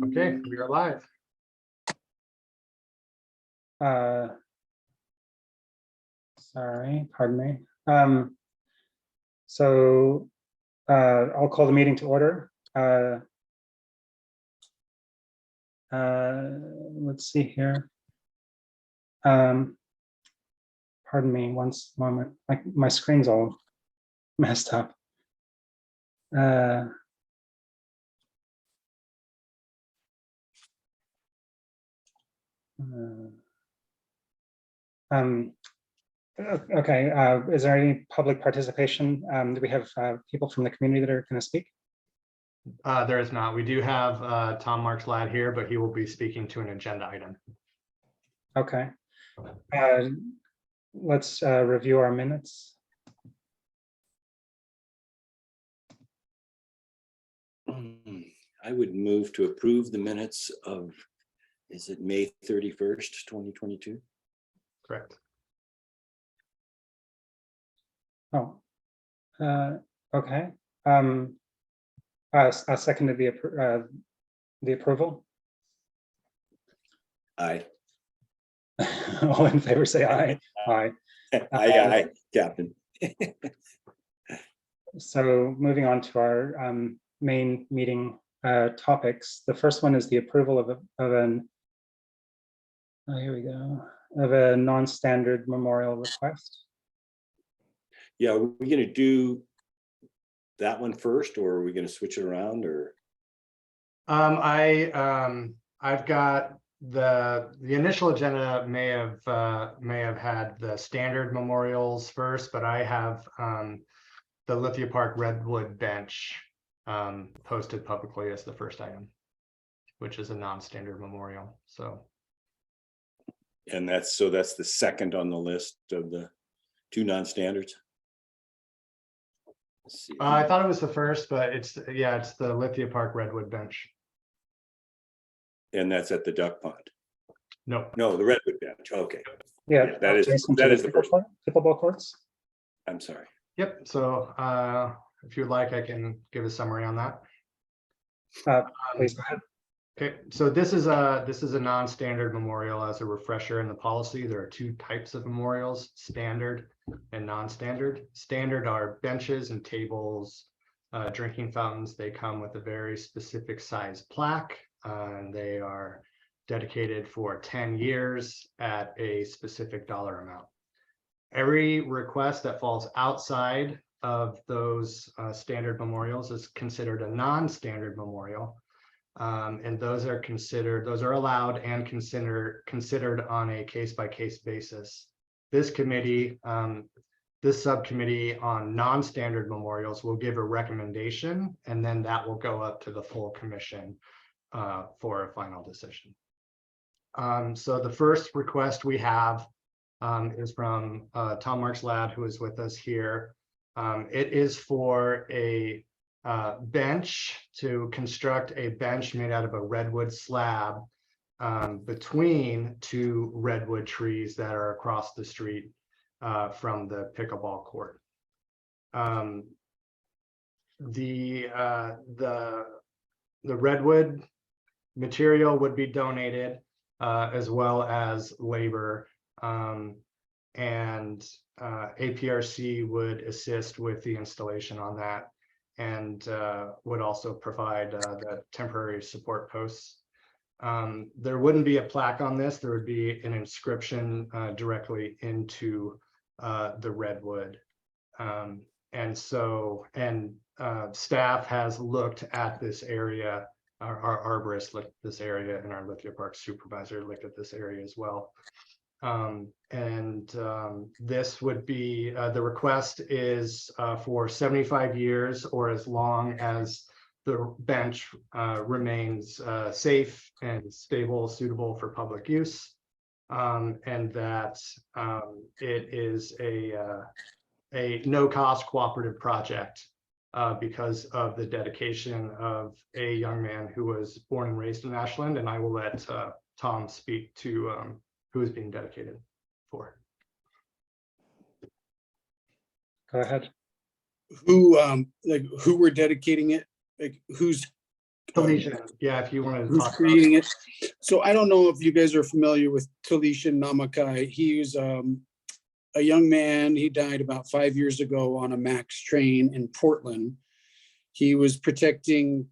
Okay, we are live. Sorry, pardon me. I'll call the meeting to order. Let's see here. Pardon me, one moment. My screen's all messed up. Okay, is there any public participation? Do we have people from the community that are going to speak? There is not. We do have Tom Marks Ladd here, but he will be speaking to an agenda item. Okay. Let's review our minutes. I would move to approve the minutes of, is it May 31st, 2022? Correct. Oh, okay. I seconded the approval. Aye. All in favor, say aye. Aye. Aye, Captain. So moving on to our main meeting topics. The first one is the approval of here we go, of a non-standard memorial request. Yeah, are we going to do that one first, or are we going to switch it around? Or I've got the initial agenda may have had the standard memorials first, but I have the Lithia Park Redwood bench posted publicly as the first item, which is a non-standard memorial. and that's the second on the list of the two non-standards. Let's see. I thought it was the first, but it's the Lithia Park Redwood bench. And that's at the duck pond. No. No, the Redwood bench. Okay. Yeah, Yeah, that is the first one. Pickleball courts. I'm sorry. Yep. So if you'd like, I can give a summary on that. Please go ahead. Okay, so this is a non-standard memorial. As a refresher in the policy, there are two types of memorials: standard and non-standard. Standard are benches and tables, drinking fountains. They come with a very specific size plaque, and they are dedicated for 10 years at a specific dollar amount. Every request that falls outside of those standard memorials is considered a non-standard memorial. And those are allowed and considered on a case-by-case basis. This committee, this subcommittee on non-standard memorials will give a recommendation, and then that will go up to the full commission for a final decision. So the first request we have is from Tom Marks Ladd, who is with us here. It is for a bench, to construct a bench made out of a redwood slab between two redwood trees that are across the street from the pickleball court. The redwood material would be donated, as well as labor, and APRC would assist with the installation on that, and would also provide the temporary support posts. There wouldn't be a plaque on this. There would be an inscription directly into the redwood. And staff has looked at this area. Our arborist looked at this area, and our Lithia Park supervisor looked at this area as well. This would be, the request is for 75 years, or as long as the bench remains safe and stable, suitable for public use, and that it is a no-cost cooperative project because of the dedication of a young man who was born and raised in Ashland. And I will let Tom speak to who is being dedicated for. Go ahead. Who we're dedicating it? Like, who's Talisha, yeah, if you want to who's talk about creating it. So I don't know if you guys are familiar with Talisha Namakai. He was a young man. He died about 5 years ago on a MAX train in Portland. He was protecting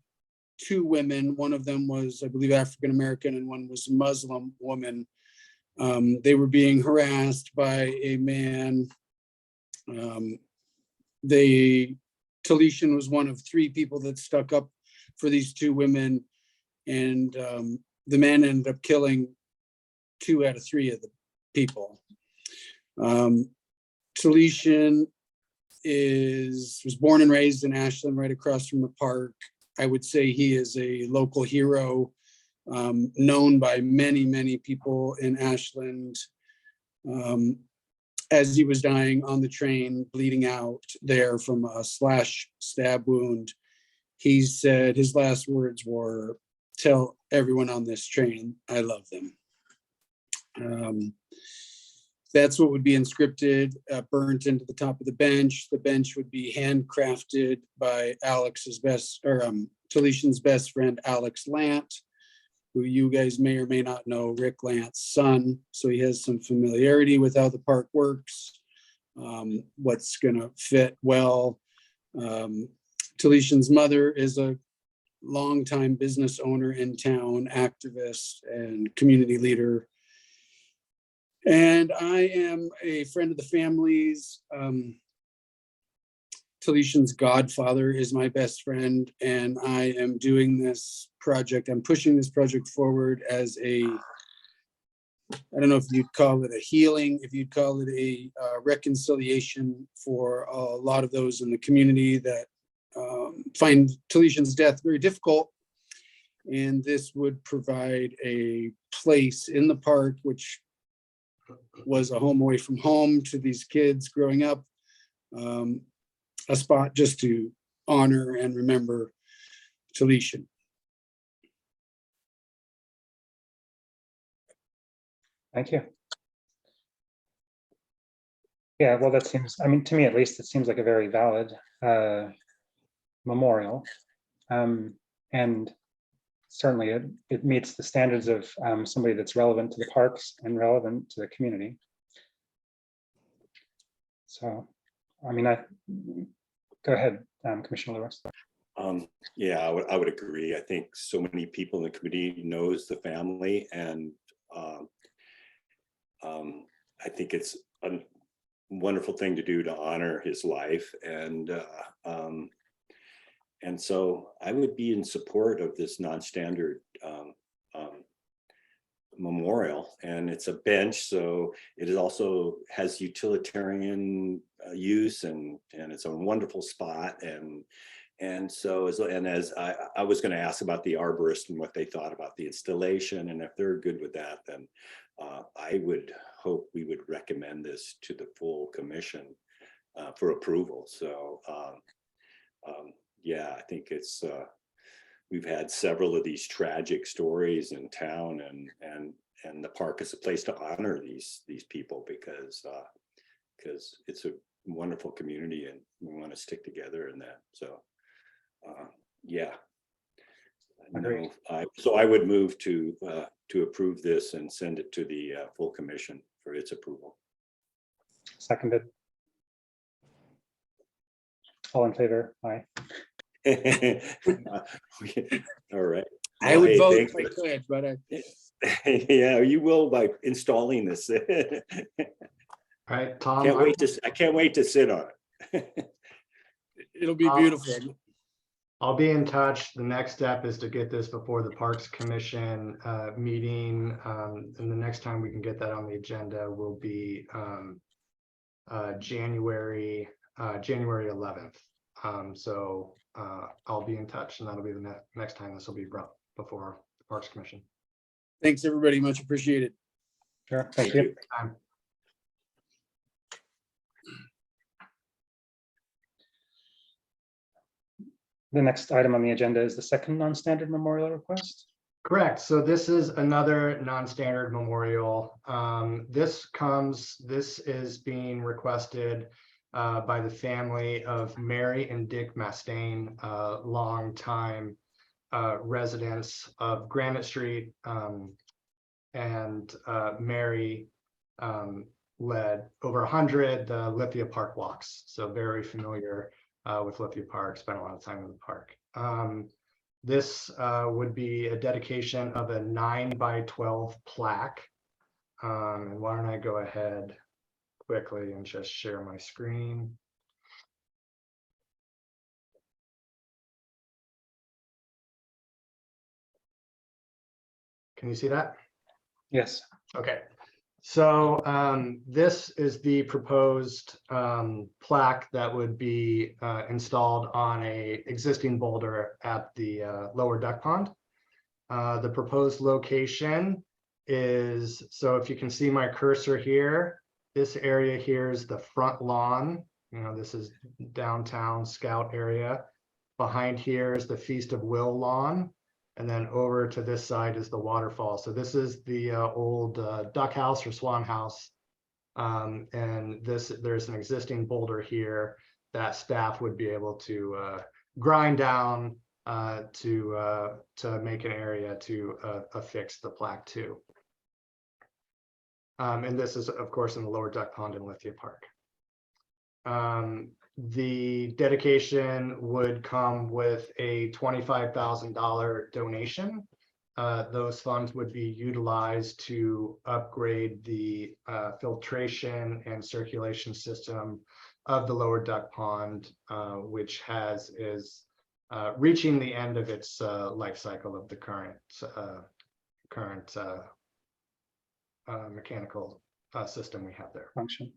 two women. One of them was, I believe, African-American, and one was a Muslim woman. They were being harassed by a man. Talishan was one of three people that stuck up for these two women, and the man ended up killing 2 out of 3 of the people. Talishan was born and raised in Ashland, right across from the park. I would say he is a local hero, known by many, many people in Ashland. As he was dying on the train, bleeding out there from a stab wound, he said his last words were, "Tell everyone on this train I love them." That's what would be inscripted, burnt into the top of the bench. The bench would be handcrafted by Talishan's best friend, Alex Lant, who you guys may or may not know, Rick Lant's son. So he has some familiarity with how the park works, what's gonna fit well. Talishan's mother is a longtime business owner in town, activist and community leader. And I am a friend of the family's. Talishan's godfather is my best friend, and I am doing this project. I'm pushing this project forward as I don't know if you'd call it a healing, if you'd call it a reconciliation for a lot of those in the community that find Talishan's death very difficult. And this would provide a place in the park, which was a home away from home to these kids growing up, a spot just to honor and remember Talishan. Thank you. Yeah, well, that seems, I mean, to me at least, it seems like a very valid memorial. And certainly it meets the standards of somebody that's relevant to the parks and relevant to the community. So, I mean, go ahead, Commissioner Lewis. Yeah, I would agree. I think so many people in the community knows the family, and I think it's a wonderful thing to do to honor his life. And so I would be in support of this non-standard memorial, and it's a bench, so it also has utilitarian use, and it's a wonderful spot. And so as I was going to ask about the arborist and what they thought about the installation, and if they're good with that, then I would hope we would recommend this to the full commission for approval. So yeah, I think it's we've had several of these tragic stories in town, and the park is a place to honor these people because it's a wonderful community, and we want to stick together in that. So yeah, no, so I would move to approve this and send it to the full commission for its approval. Seconded. All in favor? Aye. All right. I would vote if I could, but yeah, you will by installing this. All right, Tom. I can't wait to sit on it. it'll be beautiful. I'll be in touch. The next step is to get this before the Parks Commission meeting. And the next time we can get that on the agenda will be January 11th. So I'll be in touch, and that'll be the next time this will be brought before the Parks Commission. Thanks, everybody. Much appreciated. Sure. Thank you. The next item on the agenda is the second non-standard memorial request. Correct. So this is another non-standard memorial. This is being requested by the family of Mary and Dick Mastain, long time residents of Granite Street and Mary led over 100 Lithia Park walks. So very familiar with Lithia Park, spent a lot of time in the park. This would be a dedication of a 9x12 plaque. And why don't I go ahead quickly and just share my screen. Can you see that? Yes. Okay. So this is the proposed plaque that would be installed on a existing boulder at the lower duck pond. The proposed location is, so if you can see my cursor here, this area here is the front lawn. You know, this is downtown Scout area. Behind here is the Feast of Will lawn. And then over to this side is the waterfall. So this is the old duck house or swan house. And there's an existing boulder here that staff would be able to grind down to make an area to affix the plaque to. And this is, of course, in the lower duck pond in Lithia Park. The dedication would come with a $25,000 donation. Those funds would be utilized to upgrade the filtration and circulation system of the lower duck pond, which is reaching the end of its life cycle of the current mechanical system we have there. Function.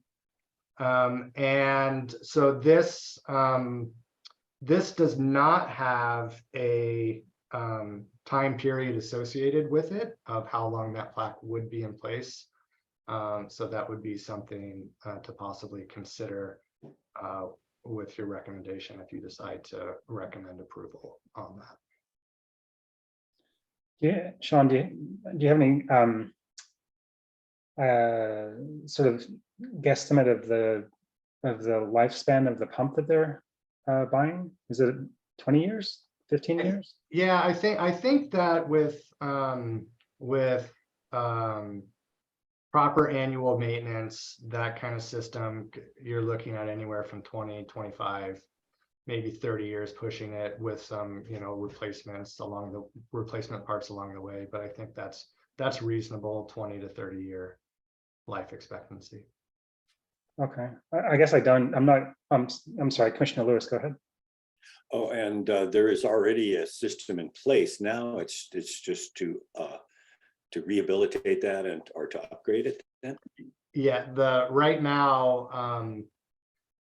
And so this does not have a time period associated with it of how long that plaque would be in place. So that would be something to possibly consider with your recommendation if you decide to recommend approval on that. Yeah, Sean, do you have any sort of guesstimate of the lifespan of the pump that they're buying? Is it 20 years, 15 years? Yeah, I think that with proper annual maintenance, that kind of system, you're looking at anywhere from 20, 25, maybe 30 years pushing it with some, you know, replacement parts along the way. But I think that's reasonable, 20 to 30 year life expectancy. Okay, I guess I'm sorry, Commissioner Lewis, go ahead. Oh, and there is already a system in place now. It's just to rehabilitate that or to upgrade it then? Yeah, right now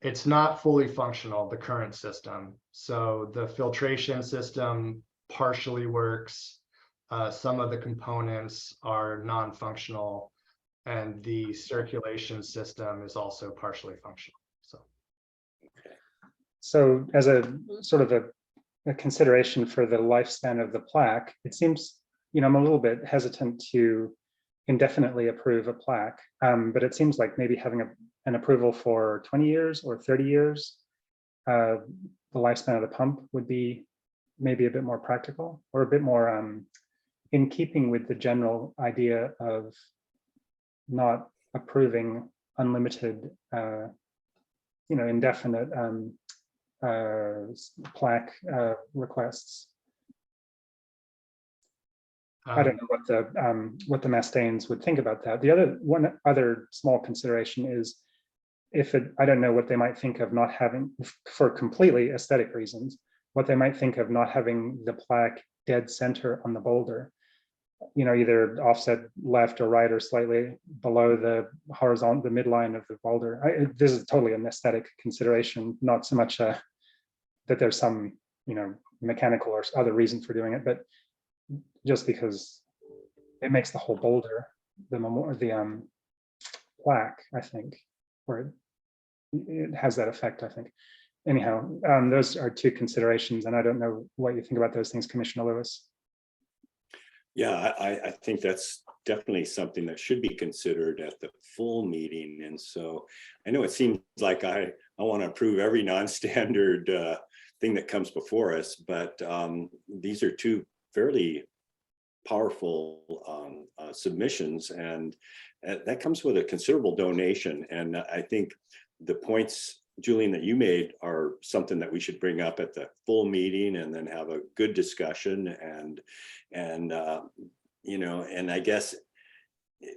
it's not fully functional, the current system. So the filtration system partially works. Some of the components are non-functional, and the circulation system is also partially functional. So as a sort of a consideration for the lifespan of the plaque, it seems, you know, I'm a little bit hesitant to indefinitely approve a plaque, but it seems like maybe having an approval for 20 years or 30 years, the lifespan of the pump would be maybe a bit more practical or a bit more in keeping with the general idea of not approving unlimited, indefinite plaque requests. I don't know what the Mastains would think about that. One other small consideration is I don't know what they might think of not having, for completely aesthetic reasons, what they might think of not having the plaque dead center on the boulder, you know, either offset left or right or slightly below the horizontal, the midline of the boulder. This is totally an aesthetic consideration, not so much that there's some, you know, mechanical or other reason for doing it, but just because it makes the whole boulder, the plaque, I think, where it has that effect, I think. Anyhow, those are two considerations, and I don't know what you think about those things, Commissioner Lewis. Yeah, I think that's definitely something that should be considered at the full meeting. And so I know it seems like I want to approve every non-standard thing that comes before us, but these are two fairly powerful submissions, and that comes with a considerable donation. And I think the points, Julian, that you made are something that we should bring up at the full meeting and then have a good discussion. And you know, and I guess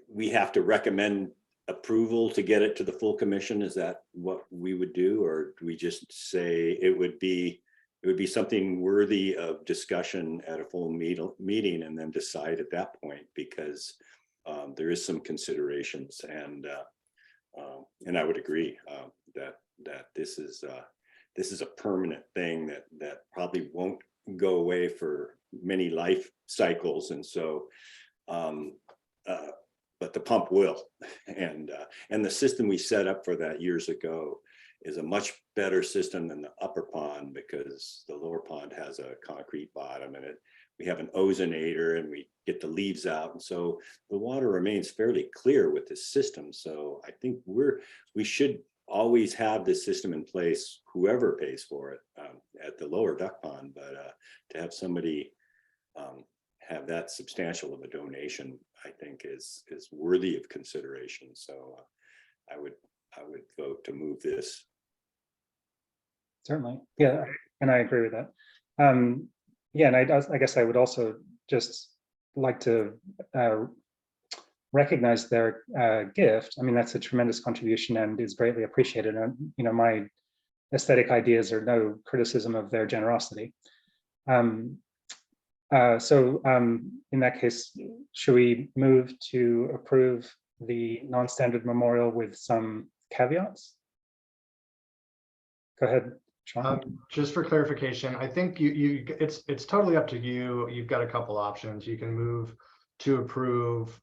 we have to recommend approval to get it to the full commission. Is that what we would do, or do we just say it would be something worthy of discussion at a full meeting and then decide at that point? Because there is some considerations, and I would agree that this is a permanent thing that probably won't go away for many life cycles, and so but the pump will, and the system we set up for that years ago is a much better system than the upper pond, because the lower pond has a concrete bottom, and we have an ozonator, and we get the leaves out, and so the water remains fairly clear with this system. So I think we should always have this system in place, whoever pays for it, at the lower duck pond. But to have somebody have that substantial of a donation, I think is worthy of consideration. So I would vote to move this. Certainly, yeah, and I agree with that. Yeah, and I guess I would also just like to recognize their gift. I mean, that's a tremendous contribution and is greatly appreciated. And you know, my aesthetic ideas are no criticism of their generosity. So in that case, should we move to approve the non-standard memorial with some caveats? Go ahead, Sean. Just for clarification, I think it's totally up to you. You've got a couple options. You can move to approve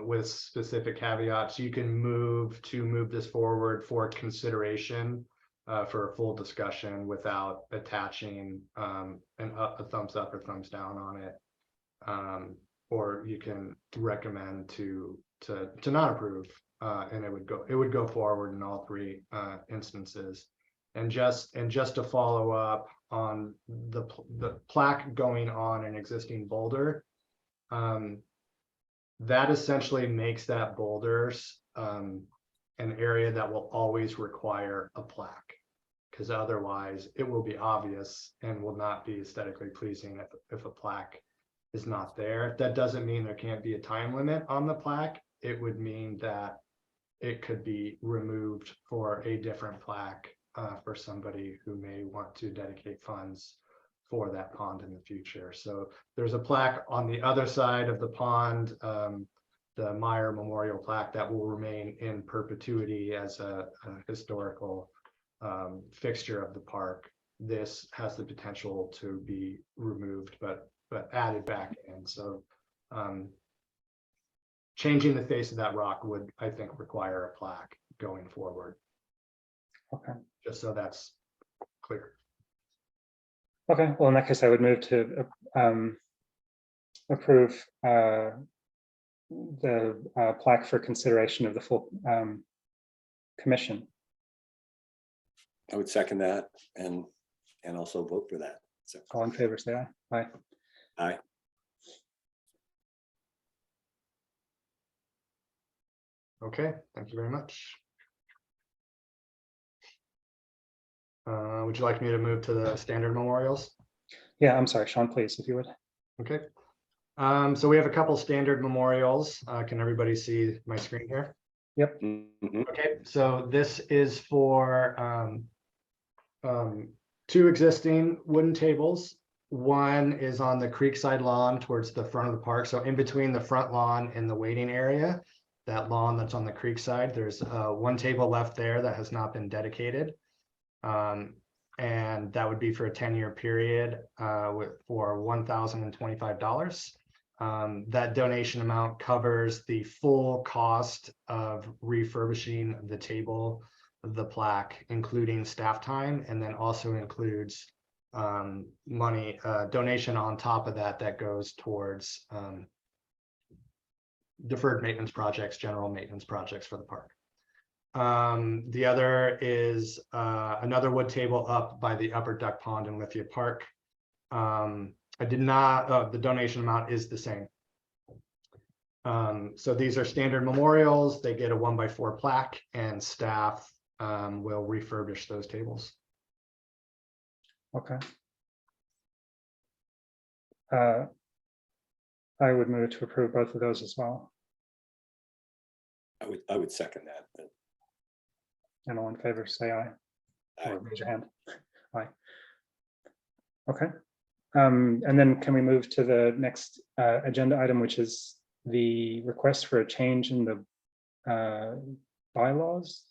with specific caveats. You can move this forward for consideration for a full discussion without attaching a thumbs up or thumbs down on it, or you can recommend to not approve, and it would go forward in all three instances. And just to follow up on the plaque going on an existing boulder, that essentially makes that boulders an area that will always require a plaque, because otherwise it will be obvious and will not be aesthetically pleasing if a plaque is not there. That doesn't mean there can't be a time limit on the plaque. It would mean that it could be removed for a different plaque for somebody who may want to dedicate funds for that pond in the future. So there's a plaque on the other side of the pond, the Meyer Memorial plaque, that will remain in perpetuity as a historical fixture of the park. This has the potential to be removed, but added back in. So changing the face of that rock would, I think, require a plaque going forward. Okay. Just so that's clear. Okay, well, in that case, I would move to approve the plaque for consideration of the full commission. I would second that and also vote for that. So All in favor, say aye. Aye. aye. Okay, thank you very much. Would you like me to move to the standard memorials? Yeah, I'm sorry, Sean, please, if you would. Okay. So we have a couple standard memorials. Can everybody see my screen here? Yep. Mhm. Okay, so this is for two existing wooden tables. One is on the creekside lawn towards the front of the park. So in between the front lawn and the waiting area, that lawn that's on the creekside, there's one table left there that has not been dedicated. And that would be for a 10-year period for $1,025. That donation amount covers the full cost of refurbishing the table, the plaque, including staff time, and then also includes money donation on top of that goes towards deferred maintenance projects, general maintenance projects for the park. The other is another wood table up by the upper duck pond in Lithia Park. I did not, the donation amount is the same. So these are standard memorials. They get a 1x4 plaque, and staff will refurbish those tables. Okay. I would move to approve both of those as well. I would second that. But And all in favor, say aye. Aye. Or raise your hand. Aye. Okay. And then can we move to the next agenda item, which is the request for a change in the bylaws?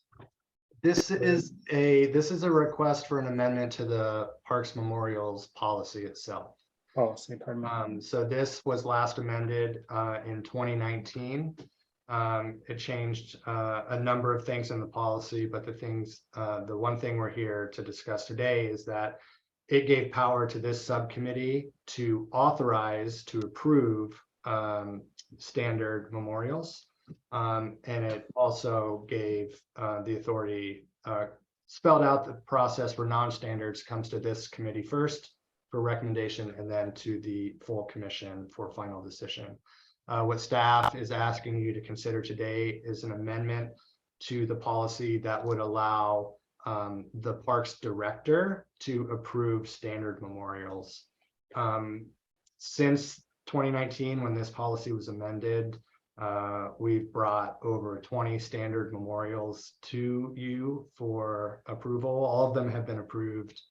This is a request for an amendment to the Parks Memorials policy itself. Policy, pardon me. So this was last amended in 2019. It changed a number of things in the policy, but the one thing we're here to discuss today is that it gave power to this subcommittee to authorize, to approve standard memorials. And it also gave the authority, spelled out the process for non-standards comes to this committee first for recommendation, and then to the full commission for final decision. What staff is asking you to consider today is an amendment to the policy that would allow the parks director to approve standard memorials. Since 2019, when this policy was amended, we've brought over 20 standard memorials to you for approval. All of them have been approved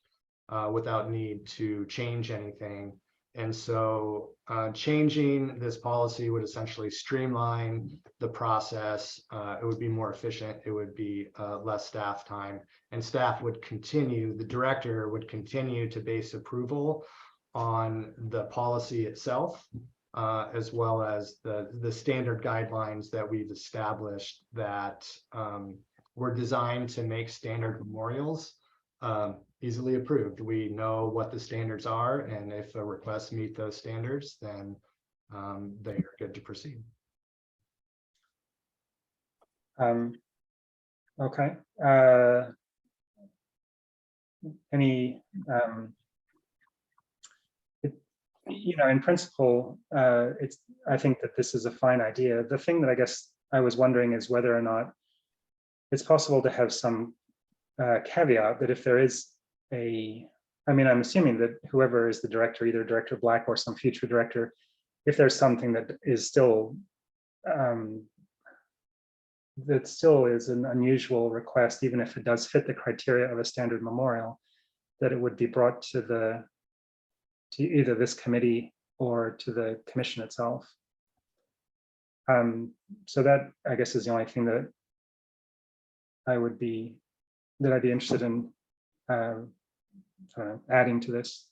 without need to change anything. And so changing this policy would essentially streamline the process. It would be more efficient. It would be less staff time, and staff would continue, the director would continue to base approval on the policy itself, as well as the standard guidelines that we've established that were designed to make standard memorials easily approved. We know what the standards are, and if a request meet those standards, then they are good to proceed. Okay. Any, in principle, I think that this is a fine idea. The thing that I guess I was wondering is whether or not it's possible to have some caveat that if there is I'm assuming that whoever is the director, either Director Black or some future director, if there's something that is still an unusual request, even if it does fit the criteria of a standard memorial, that it would be brought to either this committee or to the commission itself. So that, I guess, is the only thing that I'd be interested in adding to this.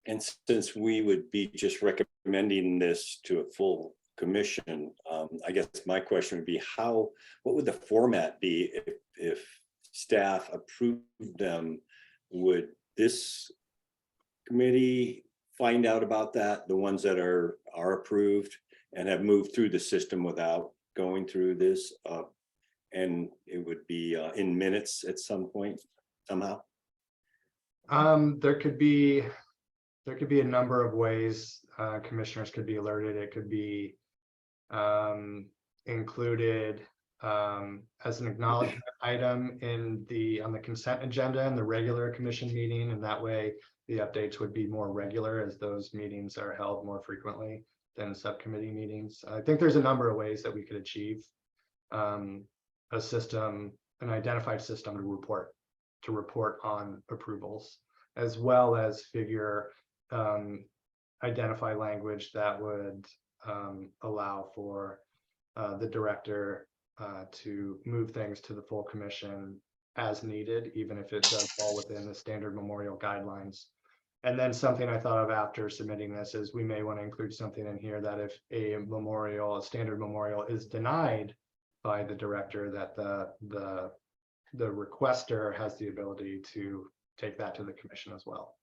And since we would be just recommending this to a full commission, I guess my question would be what would the format be if staff approved them? Would this committee find out about that, the ones that are approved and have moved through the system without going through this? And it would be in minutes at some point somehow? There could be a number of ways commissioners could be alerted. It could be included as an acknowledgement item on the consent agenda in the regular commission meeting, and that way the updates would be more regular, as those meetings are held more frequently than subcommittee meetings. I think there's a number of ways that we could achieve a system, an identified system to report on approvals, as well as identify language that would allow for the director to move things to the full commission as needed, even if it does fall within the standard memorial guidelines. And then something I thought of after submitting this is we may want to include something in here that if a standard memorial is denied by the director, that the requester has the ability to take that to the commission as well.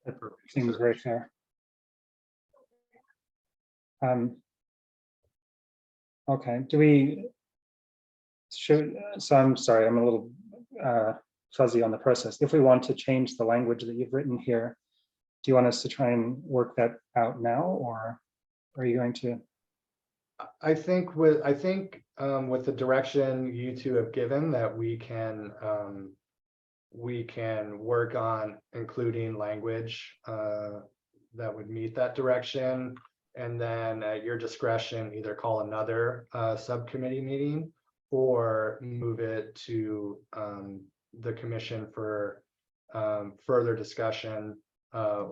That seems very fair. Okay, so I'm sorry, I'm a little fuzzy on the process. If we want to change the language that you've written here, do you want us to try and work that out now, or are you going to? I think with the direction you two have given, that we can work on including language that would meet that direction, and then at your discretion, either call another subcommittee meeting or move it to the commission for further discussion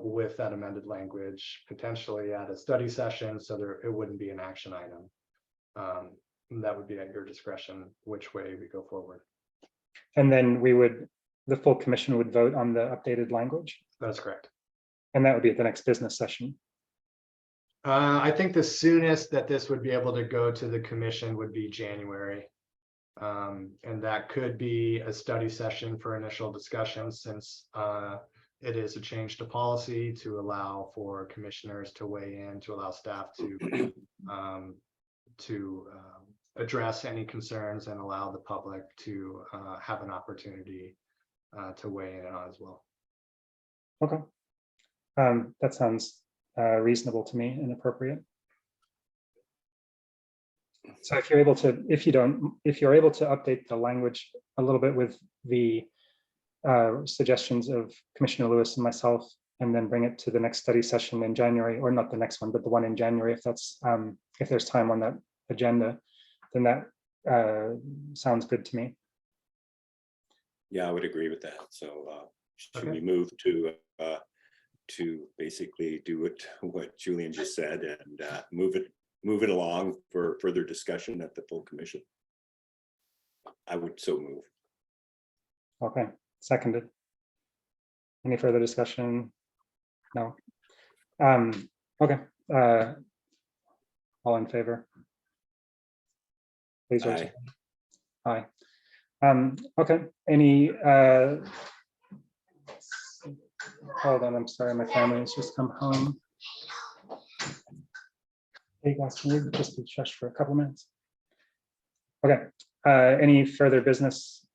with that amended language, potentially at a study session, so it wouldn't be an action item. That would be at your discretion which way we go forward. And then the full commission would vote on the updated language, That's correct. and that would be at the next business session. I think the soonest that this would be able to go to the commission would be January. And that could be a study session for initial discussion, since it is a change to policy to allow for commissioners to weigh in, to allow staff to address any concerns and allow the public to have an opportunity to weigh in on as well. Okay. That sounds reasonable to me and appropriate. So if you're able to update the language a little bit with the suggestions of Commissioner Lewis and myself, and then bring it to the next study session in January, or not the next one, but the one in January, if there's time on that agenda, then that sounds good to me. Yeah, I would agree with that. So should Okay. we move to basically do what Julian just said, and move it along for further discussion at the full commission? I would so move. Okay, seconded. Any further discussion? No. Okay. All in favor? Please raise your hand. Aye. Okay. Any? Hold on. I'm sorry. My family has just come home. Hey guys, can you just be shush for a couple minutes? Okay. Any further business?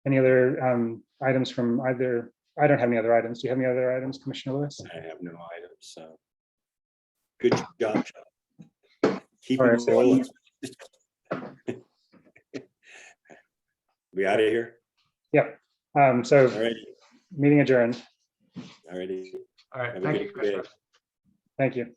Any other items from either? I don't have any other items. Do you have any other items, Commissioner Lewis? I have no items. So good job. Keep Sorry, it rolling. We out of here? Yep. So All right. meeting adjourned. All righty. All right, Have a thank good you, Commissioner. day. Thank you.